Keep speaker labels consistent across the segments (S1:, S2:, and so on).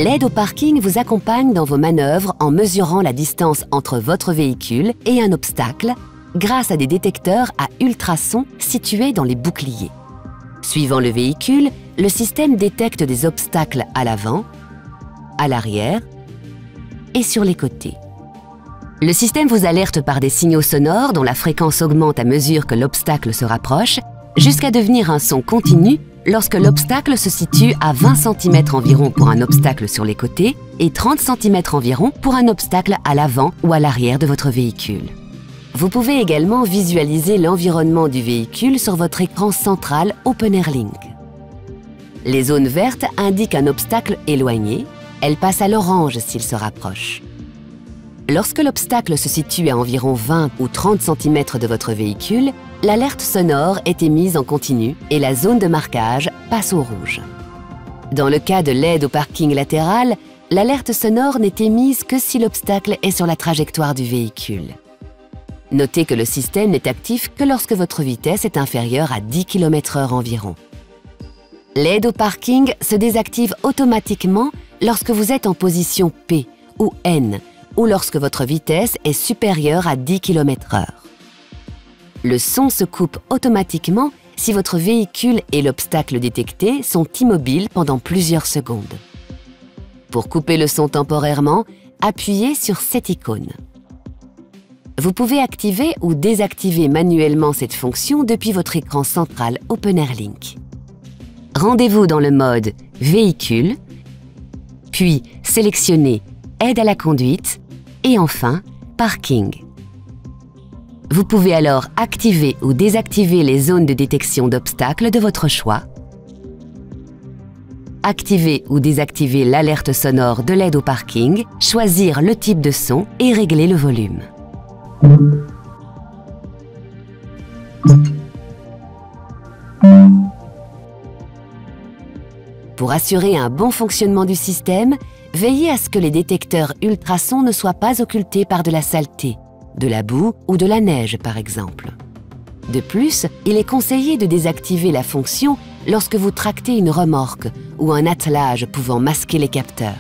S1: L'aide au parking vous accompagne dans vos manœuvres en mesurant la distance entre votre véhicule et un obstacle grâce à des détecteurs à ultrasons situés dans les boucliers. Suivant le véhicule, le système détecte des obstacles à l'avant, à l'arrière et sur les côtés. Le système vous alerte par des signaux sonores dont la fréquence augmente à mesure que l'obstacle se rapproche, jusqu'à devenir un son continu lorsque l'obstacle se situe à 20 cm environ pour un obstacle sur les côtés et 30 cm environ pour un obstacle à l'avant ou à l'arrière de votre véhicule. Vous pouvez également visualiser l'environnement du véhicule sur votre écran central OpenAirLink. Les zones vertes indiquent un obstacle éloigné, elles passent à l'orange s'il se rapproche. Lorsque l'obstacle se situe à environ 20 ou 30 cm de votre véhicule, l'alerte sonore est émise en continu et la zone de marquage passe au rouge. Dans le cas de l'aide au parking latéral, l'alerte sonore n'est émise que si l'obstacle est sur la trajectoire du véhicule. Notez que le système n'est actif que lorsque votre vitesse est inférieure à 10 km/h environ. L'aide au parking se désactive automatiquement lorsque vous êtes en position P ou N, ou lorsque votre vitesse est supérieure à 10 km/h. Le son se coupe automatiquement si votre véhicule et l'obstacle détecté sont immobiles pendant plusieurs secondes. Pour couper le son temporairement, appuyez sur cette icône. Vous pouvez activer ou désactiver manuellement cette fonction depuis votre écran central OpenAirLink. Rendez-vous dans le mode Véhicule, puis sélectionnez Aide à la conduite et enfin Parking. Vous pouvez alors activer ou désactiver les zones de détection d'obstacles de votre choix, activer ou désactiver l'alerte sonore de l'aide au parking, choisir le type de son et régler le volume. Pour assurer un bon fonctionnement du système, veillez à ce que les détecteurs ultrasons ne soient pas occultés par de la saleté, de la boue ou de la neige par exemple. De plus, il est conseillé de désactiver la fonction lorsque vous tractez une remorque ou un attelage pouvant masquer les capteurs.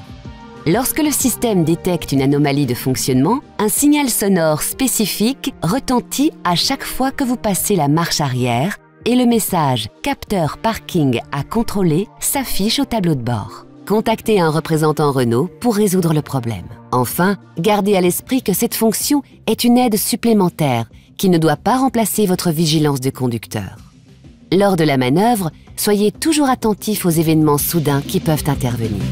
S1: Lorsque le système détecte une anomalie de fonctionnement, un signal sonore spécifique retentit à chaque fois que vous passez la marche arrière et le message « Capteur parking à contrôler » s'affiche au tableau de bord. Contactez un représentant Renault pour résoudre le problème. Enfin, gardez à l'esprit que cette fonction est une aide supplémentaire qui ne doit pas remplacer votre vigilance de conducteur. Lors de la manœuvre, soyez toujours attentif aux événements soudains qui peuvent intervenir.